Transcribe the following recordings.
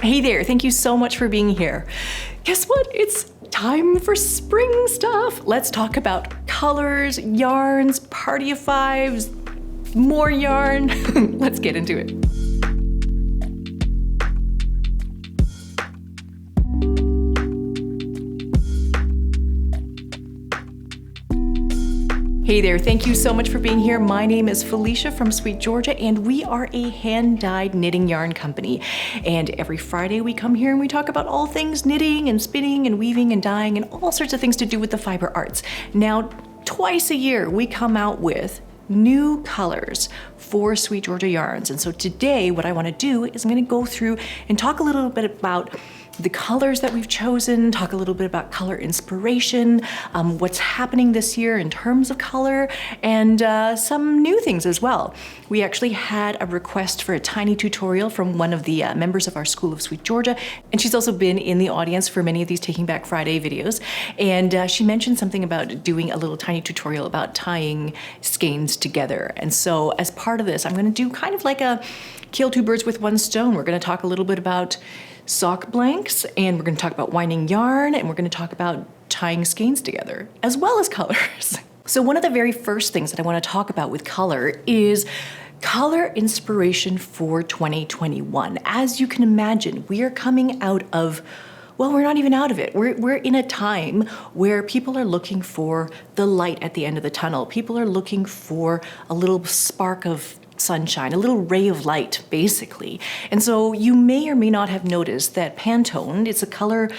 Hey there, thank you so much for being here. Guess what? It's time for spring stuff. Let's talk about colors, yarns, party of fives, more yarn. Let's get into it. Hey there, thank you so much for being here. My name is Felicia from SweetGeorgia, and we are a hand-dyed knitting yarn company. And every Friday we come here and we talk about all things knitting and spinning and weaving and dyeing and all sorts of things to do with the fiber arts. Now, twice a year we come out with new colors for SweetGeorgia Yarns. And so today what I want to do is I'm going to go through and talk a little bit about the colors that we've chosen, talk a little bit about color inspiration, what's happening this year in terms of color, and some new things as well. We actually had a request for a tiny tutorial from one of the members of our School of SweetGeorgia, and she's also been in the audience for many of these Taking Back Friday videos. And she mentioned something about doing a little tiny tutorial about tying skeins together. And so as part of this, I'm going to do kind of like a kill two birds with one stone. We're going to talk a little bit about sock blanks, and we're going to talk about winding yarn, and we're going to talk about tying skeins together, as well as colors. So one of the very first things that I want to talk about with color is color inspiration for 2021. As you can imagine, we are coming out of, well, we're not even out of it. We're in a time where people are looking for the light at the end of the tunnel. People are looking for a little spark of sunshine, a little ray of light, basically. And so you may or may not have noticed that Pantone, it's a color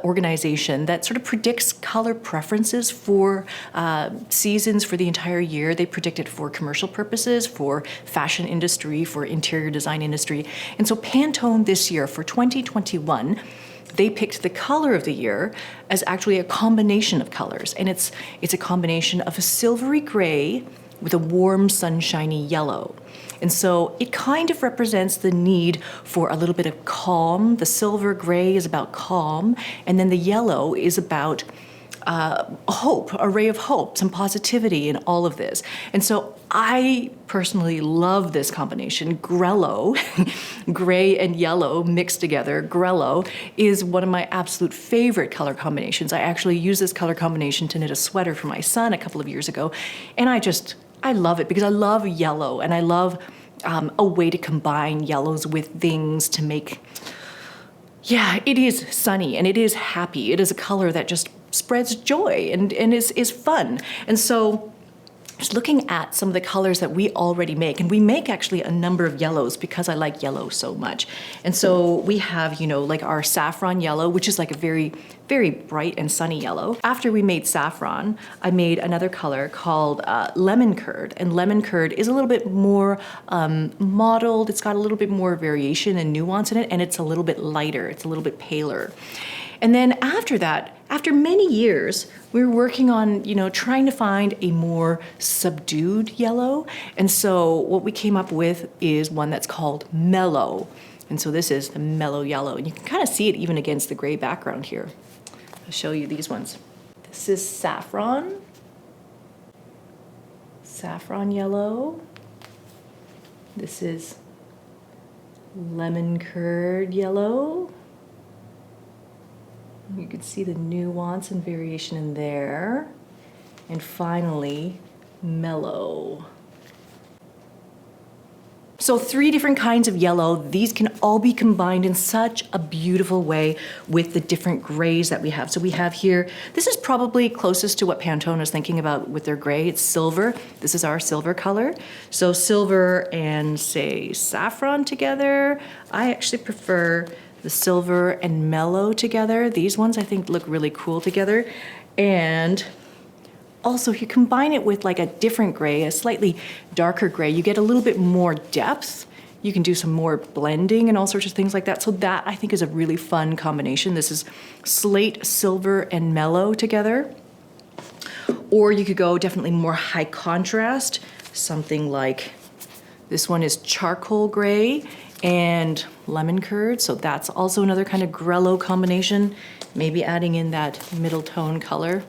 organization that sort of predicts color preferences for seasons for the entire year. They predict it for commercial purposes, for fashion industry, for interior design industry. And so Pantone this year for 2021, they picked the color of the year as actually a combination of colors. And it's a combination of a silvery gray with a warm, sunshiny yellow. And so it kind of represents the need for a little bit of calm. The silver gray is about calm, and then the yellow is about hope, a ray of hope, some positivity in all of this. And so I personally love this combination. Grello, gray and yellow mixed together, Grello is one of my absolute favorite color combinations. I actually used this color combination to knit a sweater for my son a couple of years ago, and I love it because I love yellow, and I love a way to combine yellows with things to make, it is sunny and it is happy. It is a color that just spreads joy and is fun. And so just looking at some of the colors that we already make, and we make actually a number of yellows because I like yellow so much. And so we have, like our saffron yellow, which is like a very, very bright and sunny yellow. After we made saffron, I made another color called lemon curd. And lemon curd is a little bit more mottled. It's got a little bit more variation and nuance in it, and it's a little bit lighter. It's a little bit paler. And then after that, after many years, we were working on, trying to find a more subdued yellow. And so what we came up with is one that's called mellow. And so this is the mellow yellow. And you can kind of see it even against the gray background here. I'll show you these ones. This is saffron yellow. This is lemon curd yellow. You can see the nuance and variation in there. And finally, mellow. So 3 different kinds of yellow. These can all be combined in such a beautiful way with the different grays that we have. So we have here, this is probably closest to what Pantone is thinking about with their gray. It's silver. This is our silver color. So silver and, say, saffron together. I actually prefer the silver and mellow together. These ones I think look really cool together. And also, if you combine it with like a different gray, a slightly darker gray, you get a little bit more depth. You can do some more blending and all sorts of things like that. So that I think is a really fun combination. This is slate, silver, and mellow together. Or you could go definitely more high contrast, something like this one is charcoal gray and lemon curd. So that's also another kind of Grello combination, maybe adding in that middle tone color.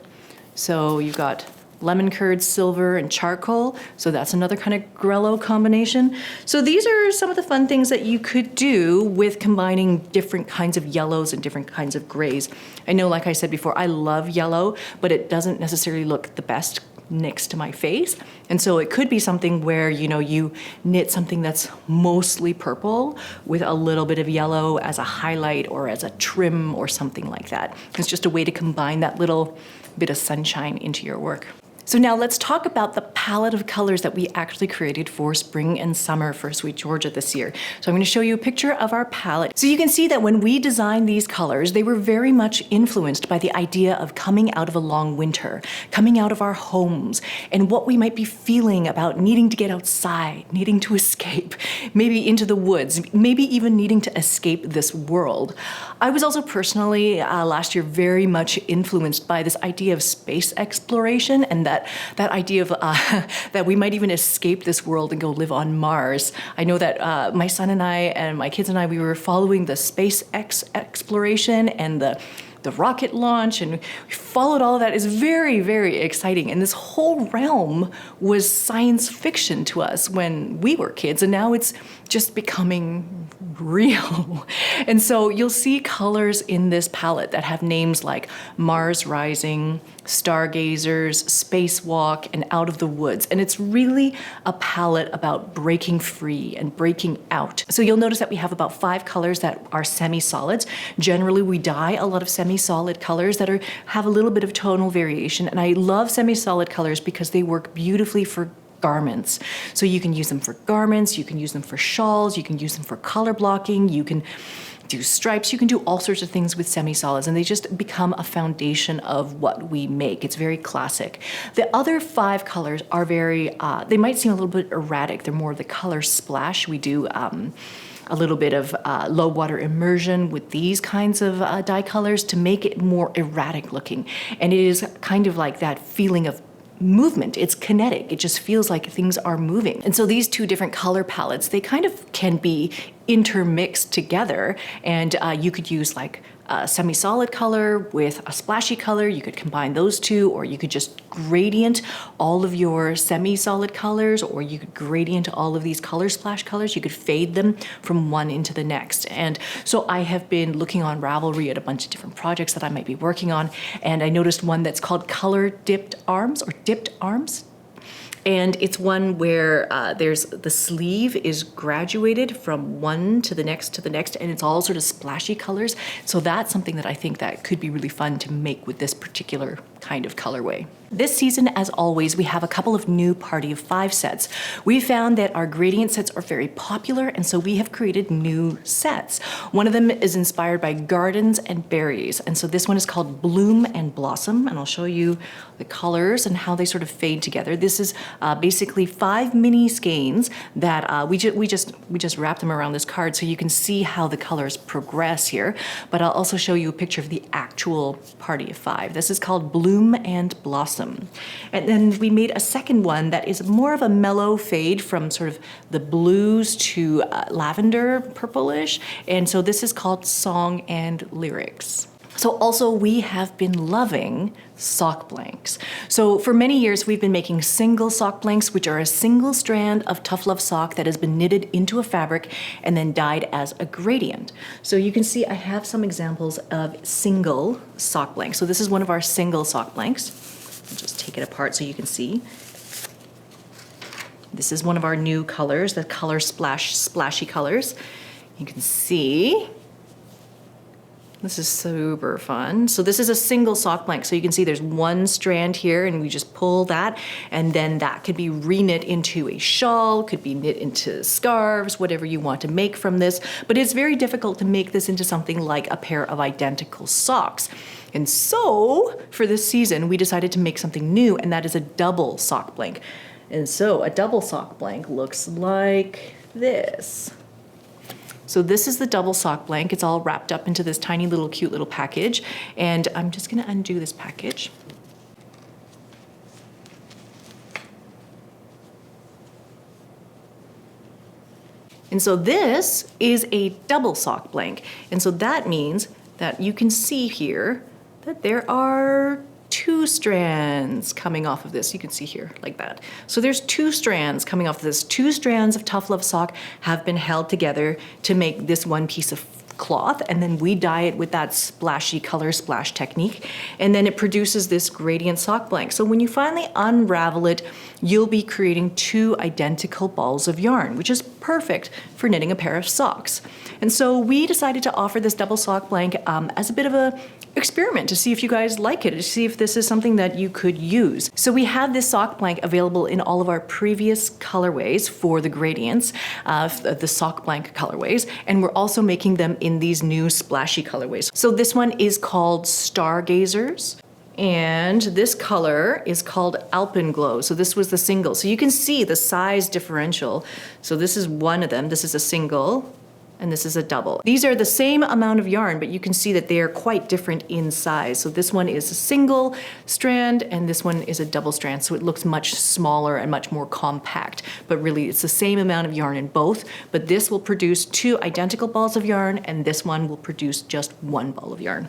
So you've got lemon curd, silver, and charcoal. So that's another kind of grello combination. So these are some of the fun things that you could do with combining different kinds of yellows and different kinds of grays. I know, like I said before, I love yellow, but it doesn't necessarily look the best next to my face. And so it could be something where, you know, you knit something that's mostly purple with a little bit of yellow as a highlight or as a trim or something like that. It's just a way to combine that little bit of sunshine into your work. So now let's talk about the palette of colors that we actually created for spring and summer for Sweet Georgia this year. So I'm going to show you a picture of our palette. So you can see that when we designed these colors, they were very much influenced by the idea of coming out of a long winter, coming out of our homes, and what we might be feeling about needing to get outside, needing to escape, maybe into the woods, maybe even needing to escape this world. I was also personally last year very much influenced by this idea of space exploration and that idea of that we might even escape this world and go live on Mars. I know that my son and I and my kids and I, we were following the space exploration and the rocket launch, and we followed all of that. It's very, very exciting. And this whole realm was science fiction to us when we were kids, and now it's just becoming real. And so you'll see colors in this palette that have names like Mars Rising, Stargazers, Spacewalk, and Out of the Woods. And it's really a palette about breaking free and breaking out. So you'll notice that we have about 5 colors that are semi-solids. Generally, we dye a lot of semi-solid colors that have a little bit of tonal variation. And I love semi-solid colors because they work beautifully for garments. So you can use them for garments, you can use them for shawls, you can use them for color blocking, you can do stripes, you can do all sorts of things with semi-solids, and they just become a foundation of what we make. It's very classic. The other 5 colors are very, they might seem a little bit erratic. They're more of the color splash. We do a little bit of low water immersion with these kinds of dye colors to make it more erratic looking. And it is kind of like that feeling of movement. It's kinetic. It just feels like things are moving. And so these 2 different color palettes, they kind of can be intermixed together, and you could use like a semi-solid color with a splashy color. You could combine those 2, or you could just gradient all of your semi-solid colors, or you could gradient all of these color splash colors. You could fade them from one into the next. And so I have been looking on Ravelry at a bunch of different projects that I might be working on, and I noticed one that's called Color Dipped Arms, or Dipped Arms. And it's one where there's the sleeve is graduated from one to the next, and it's all sort of splashy colors. So that's something that I think that could be really fun to make with this particular kind of colorway. This season, as always, we have a couple of new Party of 5 sets. We found that our gradient sets are very popular, and so we have created new sets. One of them is inspired by gardens and berries, and so this one is called Bloom and Blossom, and I'll show you the colors and how they sort of fade together. This is basically 5 mini skeins that we just wrap them around this card so you can see how the colors progress here. But I'll also show you a picture of the actual Party of 5. This is called Bloom and Blossom. And then we made a second one that is more of a mellow fade from sort of the blues to lavender purplish. And so this is called Song and Lyrics. So also we have been loving sock blanks. So for many years we've been making single sock blanks, which are a single strand of Tough Love sock that has been knitted into a fabric and then dyed as a gradient. So you can see I have some examples of single sock blanks. So this is one of our single sock blanks. I'll just take it apart so you can see. This is one of our new colors, the color splashy colors. You can see this is super fun. So this is a single sock blank. So you can see there's one strand here, and we just pull that, and then that could be reknit into a shawl, could be knit into scarves, whatever you want to make from this. But it's very difficult to make this into something like a pair of identical socks. And so for this season, we decided to make something new, and that is a double sock blank. And so a double sock blank looks like this. So this is the double sock blank. It's all wrapped up into this tiny little cute little package. And I'm just gonna undo this package. And so this is a double sock blank. And so that means that you can see here that there are 2 strands coming off of this. You can see here like that. So there's 2 strands coming off of this. 2 strands of Tough Love sock have been held together to make this one piece of cloth, and then we dye it with that splashy color splash technique, and then it produces this gradient sock blank. So when you finally unravel it, you'll be creating 2 identical balls of yarn, which is perfect for knitting a pair of socks. And so we decided to offer this double sock blank as a bit of a experiment to see if you guys like it, to see if this is something that you could use. So we have this sock blank available in all of our previous colorways for the gradients, the sock blank colorways, and we're also making them in these new splashy colorways. So this one is called Stargazers, and this color is called Alpenglow. So this was the single. So you can see the size differential. So this is one of them. This is a single, and this is a double. These are the same amount of yarn, but you can see that they are quite different in size. So this one is a single strand, and this one is a double strand. So it looks much smaller and much more compact, but really it's the same amount of yarn in both, but this will produce 2 identical balls of yarn, and this one will produce just 1 ball of yarn.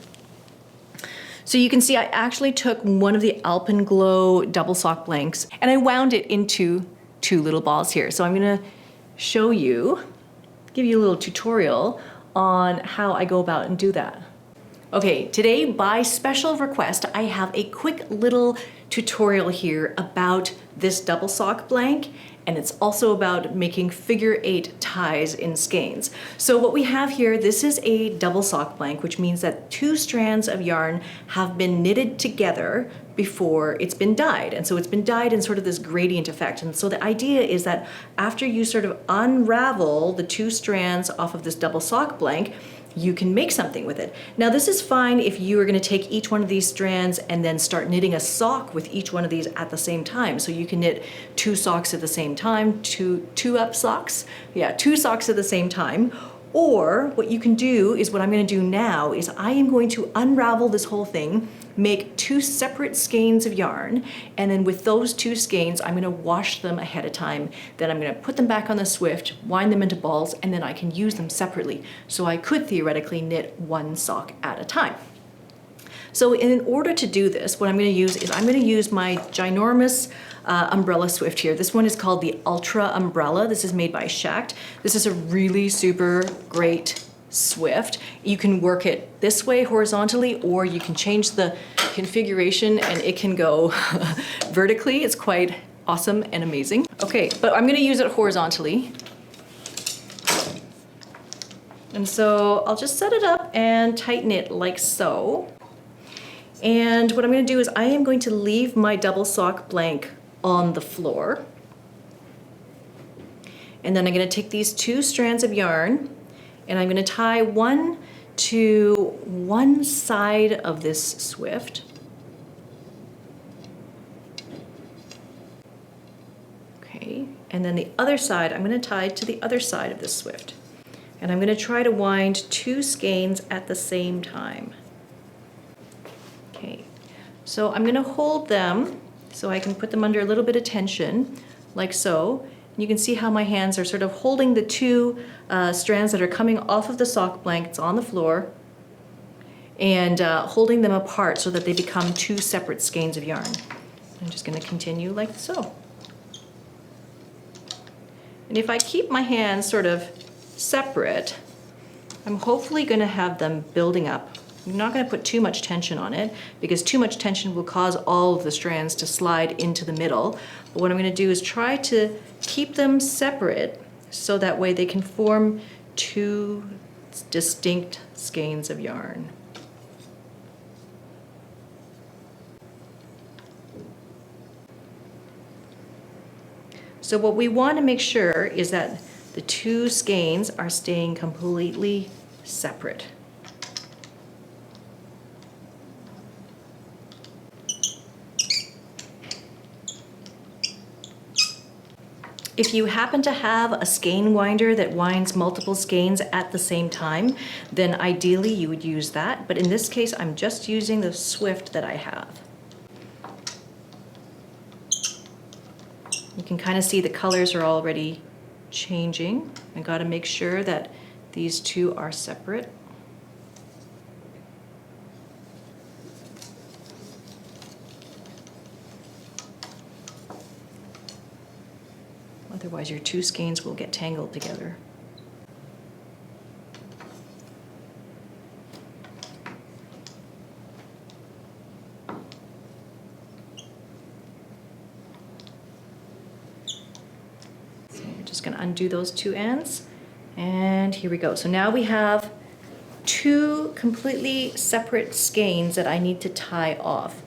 So you can see I actually took one of the Alpenglow double sock blanks and I wound it into 2 little balls here. So I'm gonna show you, give you a little tutorial on how I go about and do that. Okay, today by special request, I have a quick little tutorial here about this double sock blank, and it's also about making figure 8 ties in skeins. So what we have here, this is a double sock blank, which means that 2 strands of yarn have been knitted together before it's been dyed. And so it's been dyed in sort of this gradient effect. And so the idea is that after you sort of unravel the 2 strands off of this double sock blank, you can make something with it. Now this is fine if you are going to take each one of these strands and then start knitting a sock with each one of these at the same time. So you can knit 2 socks at the same time, two up socks. Yeah, 2 socks at the same time. Or what you can do is what I'm going to do now is I am going to unravel this whole thing, make 2 separate skeins of yarn, and then with those 2 skeins, I'm going to wash them ahead of time. Then I'm going to put them back on the Swift, wind them into balls, and then I can use them separately. So I could theoretically knit 1 sock at a time. So in order to do this, what I'm going to use is I'm going to use my ginormous umbrella Swift here. This one is called the Ultra Umbrella. This is made by Shacked. This is a really super great Swift. You can work it this way horizontally, or you can change the configuration and it can go vertically. It's quite awesome and amazing. Okay, but I'm going to use it horizontally. And so I'll just set it up and tighten it like so. And what I'm going to do is I am going to leave my double sock blank on the floor. And then I'm going to take these 2 strands of yarn and I'm going to tie one to one side of this Swift. Okay, and then the other side I'm going to tie to the other side of this Swift. And I'm going to try to wind 2 skeins at the same time. Okay, so I'm going to hold them so I can put them under a little bit of tension, like so. And you can see how my hands are sort of holding the 2 strands that are coming off of the sock blank. It's on the floor, and holding them apart so that they become 2 separate skeins of yarn. I'm just going to continue like so. And if I keep my hands sort of separate, I'm hopefully going to have them building up. I'm not going to put too much tension on it because too much tension will cause all of the strands to slide into the middle. But what I'm going to do is try to keep them separate so that way they can form 2 distinct skeins of yarn. So what we want to make sure is that the 2 skeins are staying completely separate. If you happen to have a skein winder that winds multiple skeins at the same time, then ideally you would use that. But in this case, I'm just using the Swift that I have. You can kind of see the colors are already changing. I got to make sure that these 2 are separate. Otherwise your two skeins will get tangled together. So we're just going to undo those two ends, and here we go. So now we have two completely separate skeins that I need to tie off.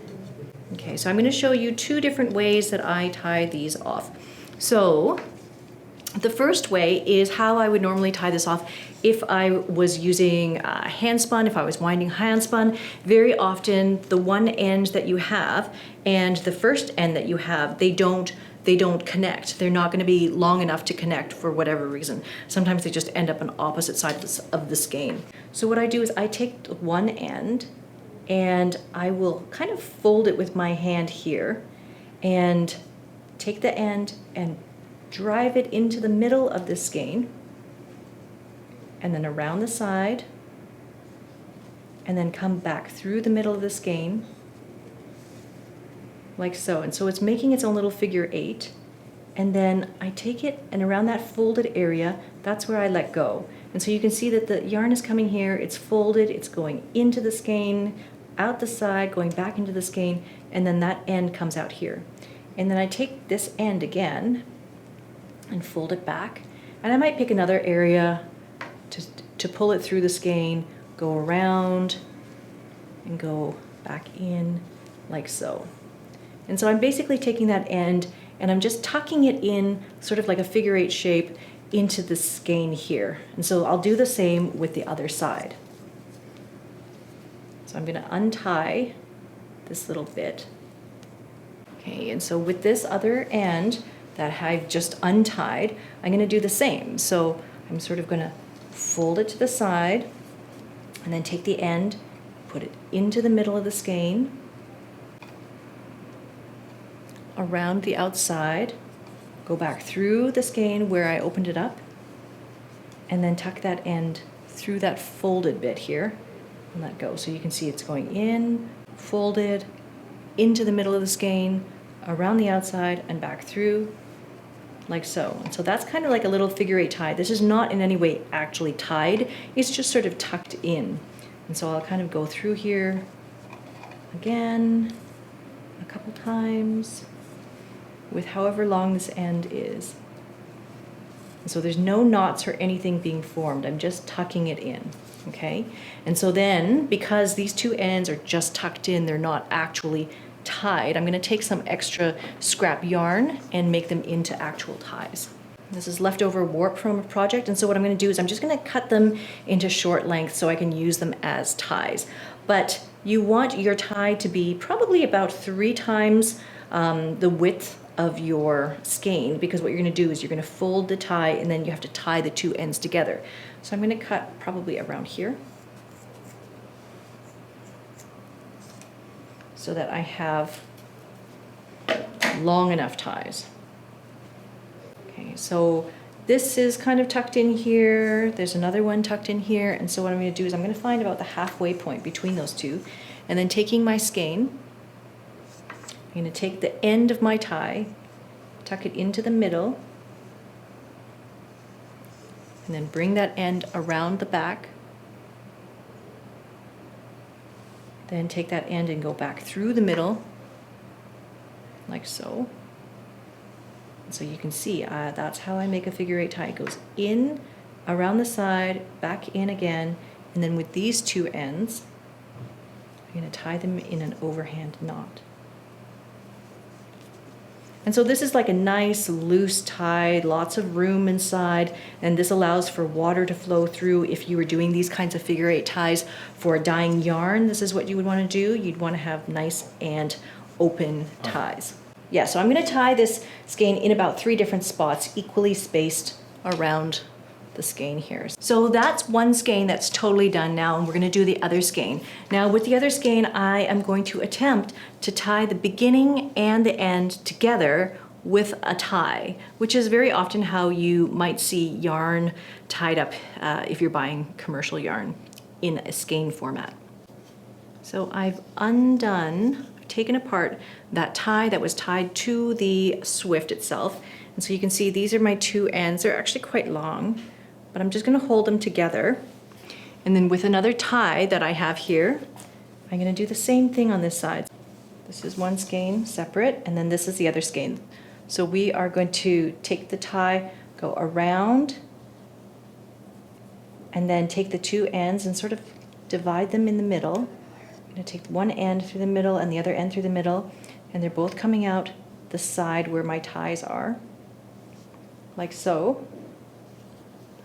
Okay, so I'm going to show you two different ways that I tie these off. So the first way is how I would normally tie this off if I was using hand spun, if I was winding hand spun. Very often the one end that you have and the first end that you have, they don't connect. They're not going to be long enough to connect for whatever reason. Sometimes they just end up on opposite sides of the skein. So what I do is I take one end and I will kind of fold it with my hand here and take the end and drive it into the middle of the skein, and then around the side, and then come back through the middle of the skein like so. And so it's making its own little figure 8, and then I take it, and around that folded area, that's where I let go. And so you can see that the yarn is coming here, it's folded, it's going into the skein, out the side, going back into the skein, and then that end comes out here. And then I take this end again and fold it back, and I might pick another area to pull it through the skein, go around and go back in like so. And so I'm basically taking that end and I'm just tucking it in sort of like a figure 8 shape into the skein here. And so I'll do the same with the other side. So I'm going to untie this little bit. Okay, and so with this other end that I've just untied, I'm going to do the same. So I'm sort of going to fold it to the side and then take the end, put it into the middle of the skein, around the outside, go back through the skein where I opened it up, and then tuck that end through that folded bit here and let go. So you can see it's going in, folded, into the middle of the skein, around the outside, and back through like so. And so that's kind of like a little figure 8 tie. This is not in any way actually tied, it's just sort of tucked in. And so I'll kind of go through here again a couple times with however long this end is. And so there's no knots or anything being formed, I'm just tucking it in, okay? And so then, because these two ends are just tucked in, they're not actually tied, I'm going to take some extra scrap yarn and make them into actual ties. This is leftover warp from a project, and so what I'm going to do is I'm just going to cut them into short lengths so I can use them as ties. But you want your tie to be probably about 3 times the width of your skein, because what you're going to do is you're going to fold the tie and then you have to tie the two ends together. So I'm going to cut probably around here so that I have long enough ties. Okay, so this is kind of tucked in here, there's another one tucked in here, and so what I'm going to do is I'm going to find about the halfway point between those two, and then taking my skein, I'm going to take the end of my tie, tuck it into the middle, and then bring that end around the back. Then take that end and go back through the middle, like so. And so you can see that's how I make a figure 8 tie. It goes in, around the side, back in again, and then with these two ends, I'm going to tie them in an overhand knot. And so this is like a nice loose tie, lots of room inside, and this allows for water to flow through. If you were doing these kinds of figure 8 ties for dyeing yarn, this is what you would want to do. You'd want to have nice and open ties. Yeah, so I'm going to tie this skein in about 3 different spots, equally spaced around the skein here. So that's one skein that's totally done now, and we're going to do the other skein. Now with the other skein, I am going to attempt to tie the beginning and the end together with a tie, which is very often how you might see yarn tied up if you're buying commercial yarn in a skein format. So I've taken apart that tie that was tied to the Swift itself. And so you can see these are my two ends. They're actually quite long, but I'm just gonna hold them together. And then with another tie that I have here, I'm gonna do the same thing on this side. This is one skein separate, and then this is the other skein. So we are going to take the tie, go around, and then take the two ends and sort of divide them in the middle. I'm gonna take one end through the middle and the other end through the middle, and they're both coming out the side where my ties are, like so,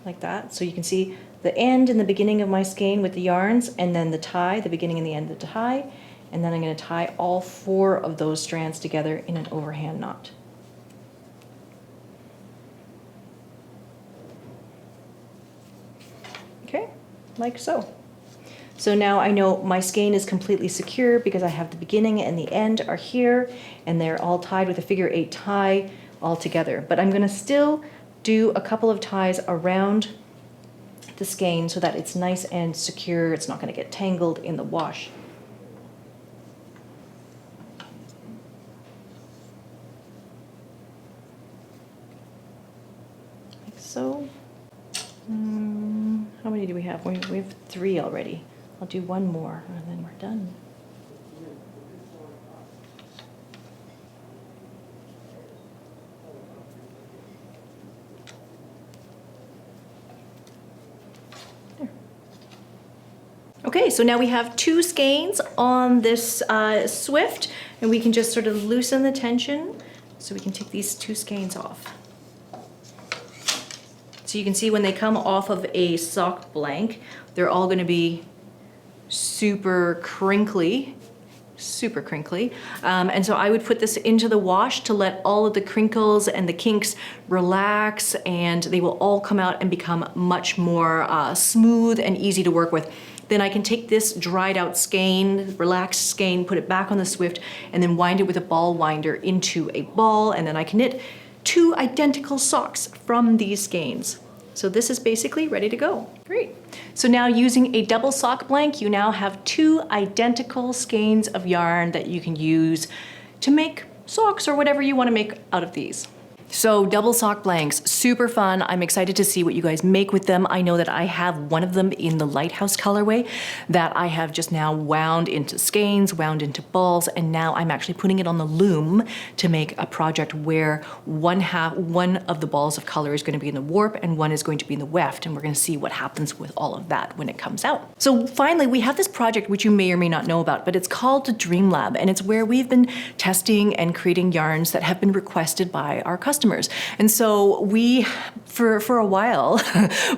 like that. So you can see the end and the beginning of my skein with the yarns, and then the tie, the beginning and the end of the tie, and then I'm gonna tie all 4 of those strands together in an overhand knot. Okay, like so. So now I know my skein is completely secure because I have the beginning and the end are here, and they're all tied with a figure 8 tie all together. But I'm gonna still do a couple of ties around the skein so that it's nice and secure. It's not gonna get tangled in the wash. Like so. How many do we have? We have 3 already. I'll do one more and then we're done. There. Okay, so now we have 2 skeins on this Swift, and we can just sort of loosen the tension so we can take these 2 skeins off. So you can see when they come off of a sock blank, they're all gonna be super crinkly. And so I would put this into the wash to let all of the crinkles and the kinks relax, and they will all come out and become much more smooth and easy to work with. Then I can take this dried out skein, relaxed skein, put it back on the Swift, and then wind it with a ball winder into a ball, and then I can knit 2 identical socks from these skeins. So this is basically ready to go. Great. So now using a double sock blank, you now have 2 identical skeins of yarn that you can use to make socks or whatever you want to make out of these. So double sock blanks, super fun. I'm excited to see what you guys make with them. I know that I have one of them in the Lighthouse colorway that I have just now wound into skeins, wound into balls, and now I'm actually putting it on the loom to make a project where one of the balls of color is going to be in the warp and one is going to be in the weft, and we're going to see what happens with all of that when it comes out. So finally, we have this project which you may or may not know about, but it's called the Dream Lab, and it's where we've been testing and creating yarns that have been requested by our customers. And so we, for a while,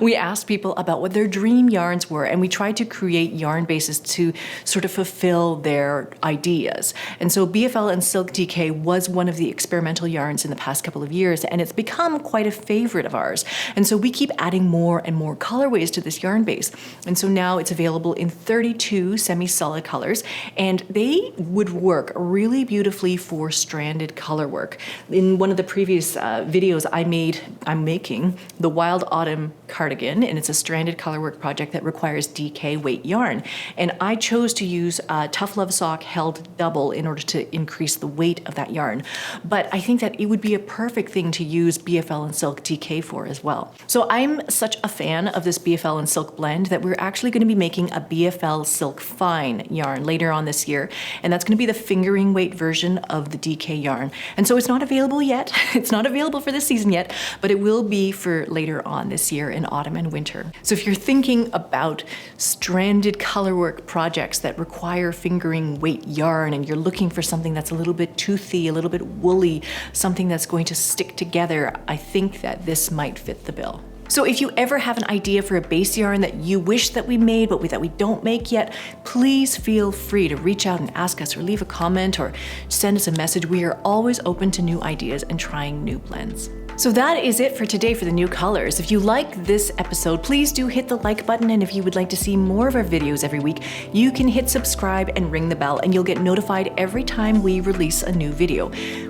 we asked people about what their dream yarns were, and we tried to create yarn bases to sort of fulfill their ideas. And so BFL and Silk DK was one of the experimental yarns in the past couple of years, and it's become quite a favorite of ours. And so we keep adding more and more colorways to this yarn base. And so now it's available in 32 semi-solid colors, and they would work really beautifully for stranded color work. In one of the previous videos I'm making the Wild Autumn cardigan, and it's a stranded colorwork project that requires DK weight yarn. And I chose to use Tough Love Sock held double in order to increase the weight of that yarn. But I think that it would be a perfect thing to use BFL and Silk DK for as well. So I'm such a fan of this BFL and Silk blend that we're actually going to be making a BFL Silk Fine yarn later on this year. And that's going to be the fingering weight version of the DK yarn. And so it's not available yet. It's not available for this season yet, but it will be for later on this year in autumn and winter. So if you're thinking about stranded colorwork projects that require fingering weight yarn, and you're looking for something that's a little bit toothy, a little bit woolly, something that's going to stick together, I think that this might fit the bill. So if you ever have an idea for a base yarn that you wish that we made but that we don't make yet, please feel free to reach out and ask us, or leave a comment, or send us a message. We are always open to new ideas and trying new blends. So that is it for today for the new colors. If you like this episode, please do hit the like button, and if you would like to see more of our videos every week, you can hit subscribe and ring the bell, and you'll get notified every time we release a new video,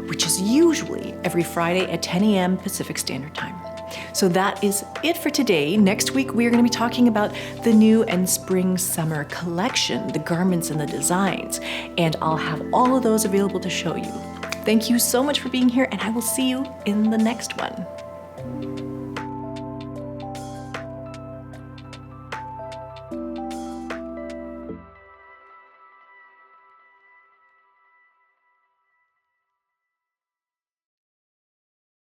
which is usually every Friday at 10 a.m. Pacific Standard Time. So that is it for today. Next week, we are going to be talking about the new and spring-summer collection, the garments and the designs, and I'll have all of those available to show you. Thank you so much for being here, and I will see you in the next one.